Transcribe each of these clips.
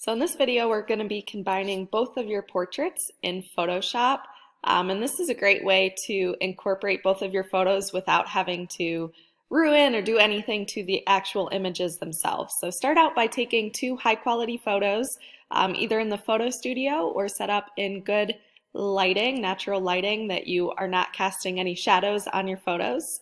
So in this video, we're going to be combining both of your portraits in Photoshop. And this is a great way to incorporate both of your photos without having to ruin or do anything to the actual images themselves. So start out by taking two high quality photos, either in the photo studio or set up in good lighting, natural lighting, that you are not casting any shadows on your photos.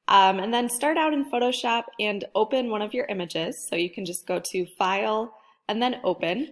And then start out in Photoshop and open one of your images. So you can just go to File and then Open.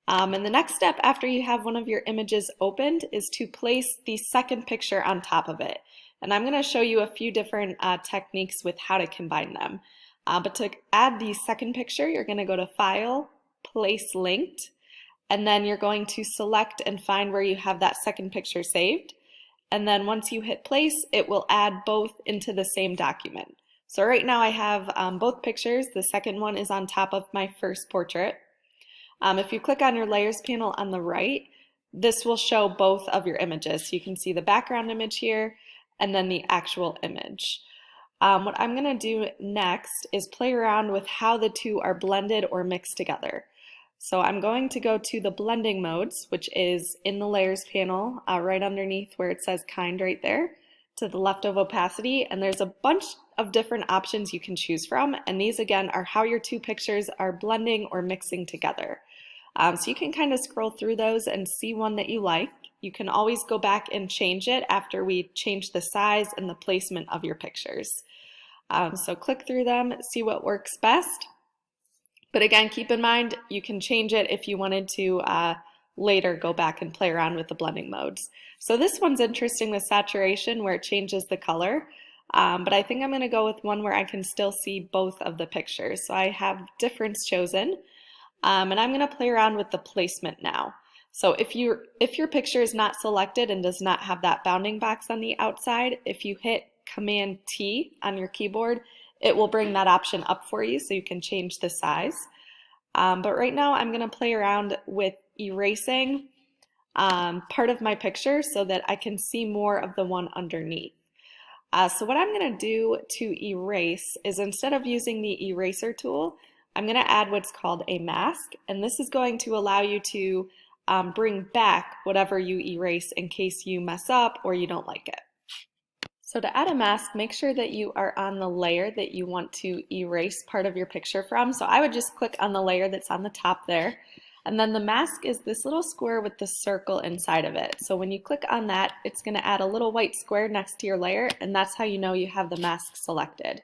And the next step after you have one of your images opened is to place the second picture on top of it. And I'm going to show you a few different techniques with how to combine them. But to add the second picture, you're going to go to File, Place Linked, and then you're going to select and find where you have that second picture saved. And then once you hit place, it will add both into the same document. So right now I have both pictures. The second one is on top of my first portrait. If you click on your layers panel on the right, this will show both of your images. So you can see the background image here and then the actual image. What I'm going to do next is play around with how the two are blended or mixed together. So I'm going to go to the blending modes, which is in the layers panel, right underneath where it says kind right there, to the left of opacity, and there's a bunch of different options you can choose from, and these again are how your two pictures are blending or mixing together. So you can kind of scroll through those and see one that you like. You can always go back and change it after we change the size and the placement of your pictures. So click through them, see what works best. But again, keep in mind, you can change it if you wanted to later go back and play around with the blending modes. So this one's interesting, the saturation, where it changes the color. But I think I'm going to go with one where I can still see both of the pictures. So I have difference chosen. And I'm going to play around with the placement now. So if your picture is not selected and does not have that bounding box on the outside, if you hit Command T on your keyboard, it will bring that option up for you so you can change the size. But right now I'm going to play around with erasing part of my picture so that I can see more of the one underneath. So what I'm going to do to erase is, instead of using the eraser tool, I'm going to add what's called a mask, and this is going to allow you to bring back whatever you erase in case you mess up or you don't like it. So to add a mask, make sure that you are on the layer that you want to erase part of your picture from. So I would just click on the layer that's on the top there. And then the mask is this little square with the circle inside of it. So when you click on that, it's going to add a little white square next to your layer, and that's how you know you have the mask selected.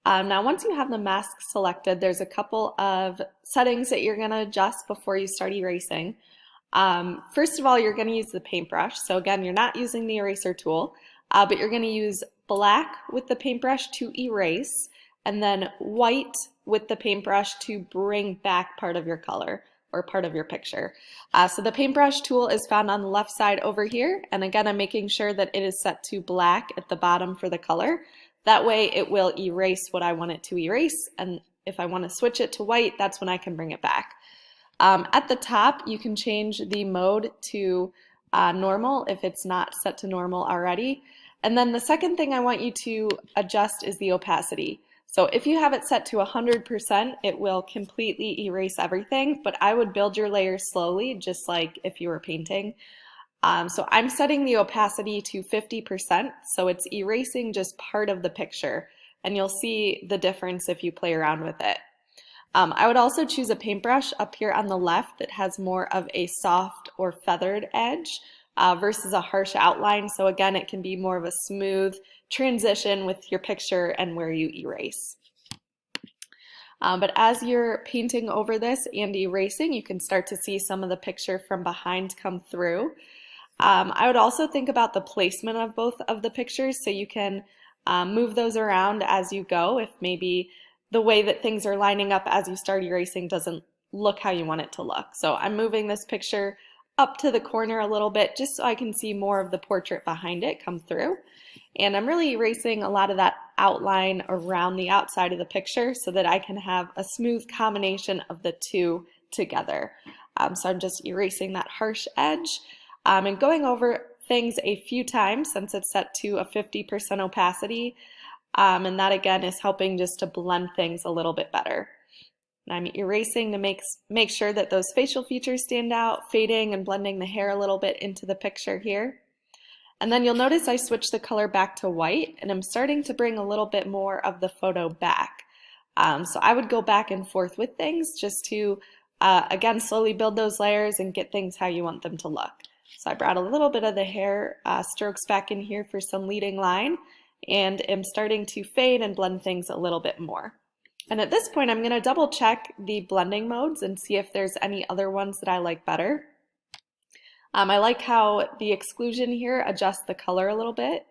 Now once you have the mask selected, there's a couple of settings that you're going to adjust before you start erasing. First of all, you're going to use the paintbrush. So again, you're not using the eraser tool. But you're going to use black with the paintbrush to erase, and then white with the paintbrush to bring back part of your color or part of your picture. So the paintbrush tool is found on the left side over here, and again I'm making sure that it is set to black at the bottom for the color. That way it will erase what I want it to erase, and if I want to switch it to white, that's when I can bring it back. At the top you can change the mode to normal if it's not set to normal already. And then the second thing I want you to adjust is the opacity. So if you have it set to 100%, it will completely erase everything, but I would build your layers slowly, just like if you were painting. So I'm setting the opacity to 50%, so it's erasing just part of the picture, and you'll see the difference if you play around with it. I would also choose a paintbrush up here on the left that has more of a soft or feathered edge versus a harsh outline. So again, it can be more of a smooth transition with your picture and where you erase. But as you're painting over this and erasing, you can start to see some of the picture from behind come through. I would also think about the placement of both of the pictures, so you can move those around as you go if maybe the way that things are lining up as you start erasing doesn't look how you want it to look. So I'm moving this picture up to the corner a little bit just so I can see more of the portrait behind it come through. And I'm really erasing a lot of that outline around the outside of the picture so that I can have a smooth combination of the two together. So I'm just erasing that harsh edge and going over things a few times since it's set to a 50% opacity. And that again is helping just to blend things a little bit better. And I'm erasing to make sure that those facial features stand out, fading and blending the hair a little bit into the picture here. And then you'll notice I switched the color back to white, and I'm starting to bring a little bit more of the photo back. So I would go back and forth with things just to, again, slowly build those layers and get things how you want them to look. So I brought a little bit of the hair strokes back in here for some leading line, and am starting to fade and blend things a little bit more. And at this point, I'm going to double check the blending modes and see if there's any other ones that I like better. I like how the exclusion here adjusts the color a little bit,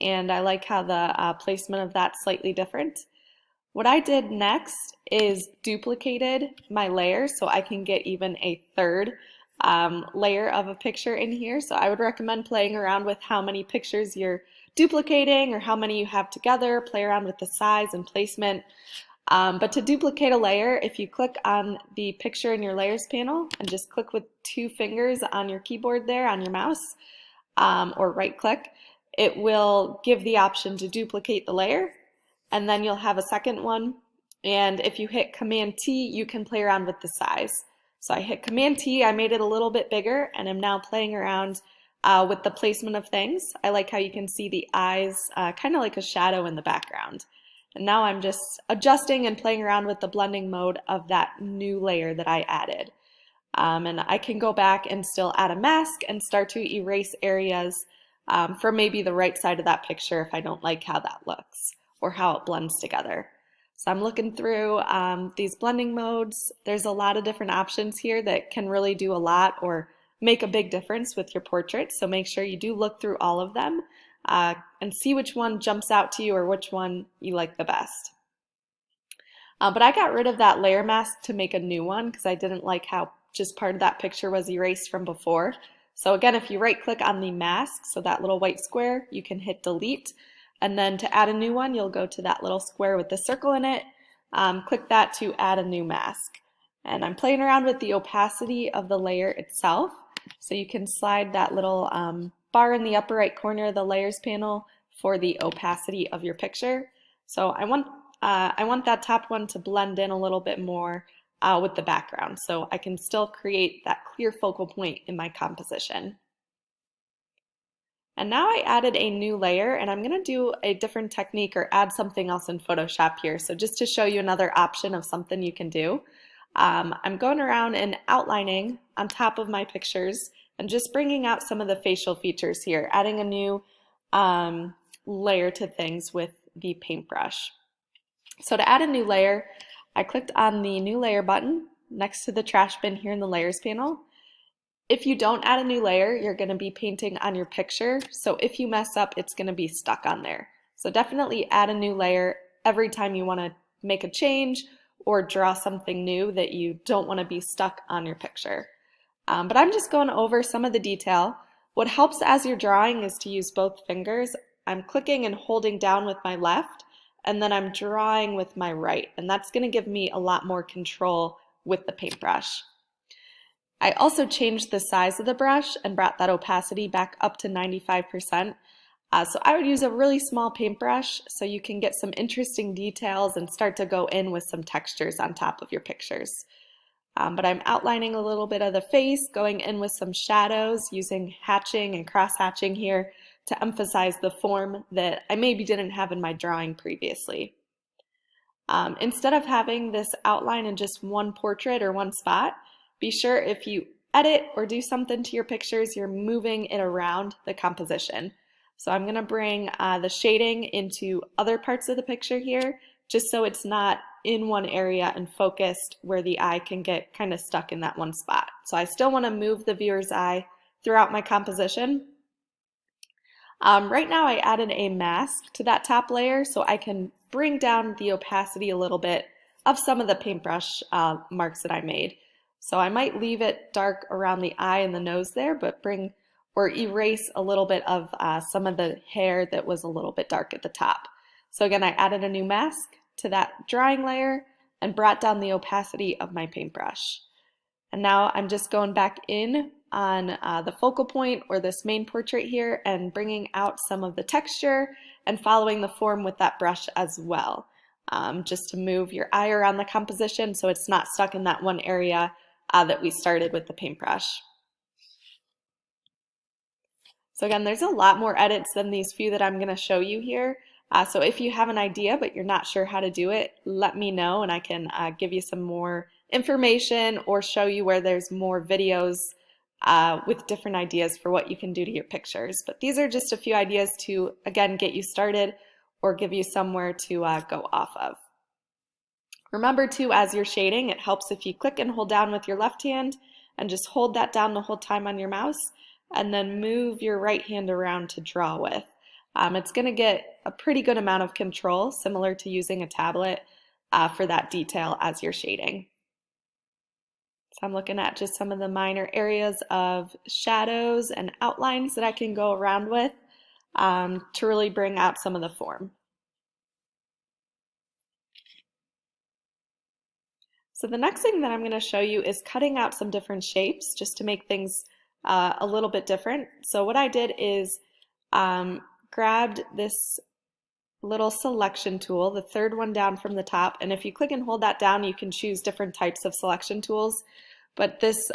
and I like how the placement of that's slightly different. What I did next is duplicated my layer so I can get even a third layer of a picture in here. So I would recommend playing around with how many pictures you're duplicating or how many you have together, play around with the size and placement. But to duplicate a layer, if you click on the picture in your layers panel and just click with 2 fingers on your keyboard there on your mouse, or right click, it will give the option to duplicate the layer, and then you'll have a second one. And if you hit Command T, you can play around with the size. So I hit Command T, I made it a little bit bigger, and I'm now playing around with the placement of things. I like how you can see the eyes kind of like a shadow in the background. And now I'm just adjusting and playing around with the blending mode of that new layer that I added. And I can go back and still add a mask and start to erase areas from maybe the right side of that picture if I don't like how that looks or how it blends together. So I'm looking through these blending modes. There's a lot of different options here that can really do a lot or make a big difference with your portrait. So make sure you do look through all of them. And see which one jumps out to you or which one you like the best. But I got rid of that layer mask to make a new one because I didn't like how just part of that picture was erased from before. So again, if you right click on the mask, so that little white square, you can hit delete. And then to add a new one, you'll go to that little square with the circle in it, click that to add a new mask. And I'm playing around with the opacity of the layer itself. So you can slide that little bar in the upper right corner of the layers panel for the opacity of your picture. So I want that top one to blend in a little bit more with the background, so I can still create that clear focal point in my composition. And now I added a new layer, and I'm going to do a different technique or add something else in Photoshop here. So just to show you another option of something you can do, I'm going around and outlining on top of my pictures and just bringing out some of the facial features here, adding a new layer to things with the paintbrush. So to add a new layer, I clicked on the new layer button next to the trash bin here in the layers panel. If you don't add a new layer, you're going to be painting on your picture, so if you mess up, it's going to be stuck on there. So definitely add a new layer every time you want to make a change or draw something new that you don't want to be stuck on your picture. But I'm just going over some of the detail. What helps as you're drawing is to use both fingers. I'm clicking and holding down with my left, and then I'm drawing with my right, and that's going to give me a lot more control with the paintbrush. I also changed the size of the brush and brought that opacity back up to 95%. So I would use a really small paintbrush so you can get some interesting details and start to go in with some textures on top of your pictures. But I'm outlining a little bit of the face, going in with some shadows, using hatching and cross hatching here to emphasize the form that I maybe didn't have in my drawing previously. Instead of having this outline in just one portrait or one spot, be sure if you edit or do something to your pictures, you're moving it around the composition. So I'm going to bring the shading into other parts of the picture here, just so it's not in one area and focused where the eye can get kind of stuck in that one spot. So I still want to move the viewer's eye throughout my composition. Right now I added a mask to that top layer so I can bring down the opacity a little bit of some of the paintbrush marks that I made. So I might leave it dark around the eye and the nose there, but bring or erase a little bit of some of the hair that was a little bit dark at the top. So again, I added a new mask to that drawing layer and brought down the opacity of my paintbrush. And now I'm just going back in on the focal point or this main portrait here and bringing out some of the texture and following the form with that brush as well. just to move your eye around the composition so it's not stuck in that one area that we started with the paintbrush. So again, there's a lot more edits than these few that I'm going to show you here. So if you have an idea but you're not sure how to do it, let me know and I can give you some more information or show you where there's more videos with different ideas for what you can do to your pictures. But these are just a few ideas to, again, get you started or give you somewhere to go off of. Remember too, as you're shading, it helps if you click and hold down with your left hand and just hold that down the whole time on your mouse and then move your right hand around to draw with. It's going to get a pretty good amount of control, similar to using a tablet for that detail as you're shading. So I'm looking at just some of the minor areas of shadows and outlines that I can go around with to really bring out some of the form. So the next thing that I'm going to show you is cutting out some different shapes just to make things a little bit different. So what I did is grabbed this little selection tool, the third one down from the top, and if you click and hold that down you can choose different types of selection tools, but this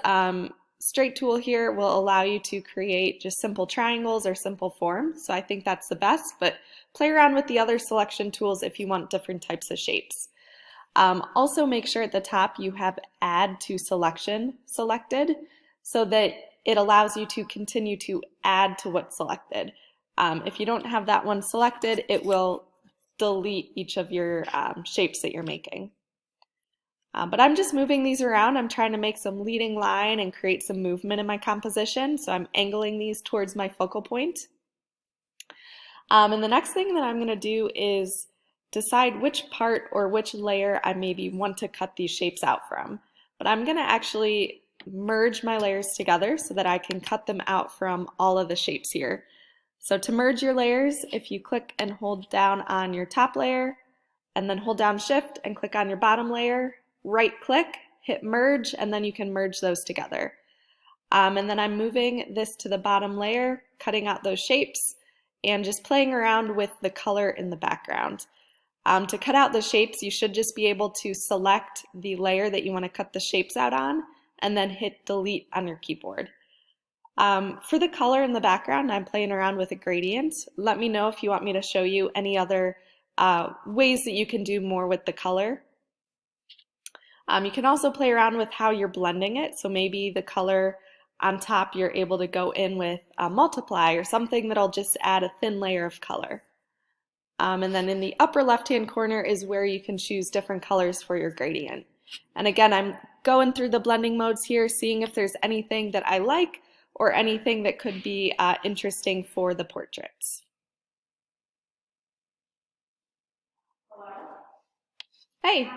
straight tool here will allow you to create just simple triangles or simple forms, so I think that's the best, but play around with the other selection tools if you want different types of shapes. Also make sure at the top you have Add to Selection selected so that it allows you to continue to add to what's selected. If you don't have that one selected, it will delete each of your shapes that you're making. But I'm just moving these around. I'm trying to make some leading line and create some movement in my composition, so I'm angling these towards my focal point. And the next thing that I'm going to do is decide which part or which layer I maybe want to cut these shapes out from. But I'm going to actually merge my layers together so that I can cut them out from all of the shapes here. So to merge your layers, if you click and hold down on your top layer and then hold down Shift and click on your bottom layer, right click, hit merge, and then you can merge those together. And then I'm moving this to the bottom layer, cutting out those shapes and just playing around with the color in the background. To cut out the shapes, you should just be able to select the layer that you want to cut the shapes out on and then hit delete on your keyboard. For the color in the background, I'm playing around with a gradient. Let me know if you want me to show you any other ways that you can do more with the color. You can also play around with how you're blending it. So maybe the color on top you're able to go in with a multiply or something that'll just add a thin layer of color. And then in the upper left-hand corner is where you can choose different colors for your gradient. And again, I'm going through the blending modes here, seeing if there's anything that I like or anything that could be interesting for the portraits. Hey.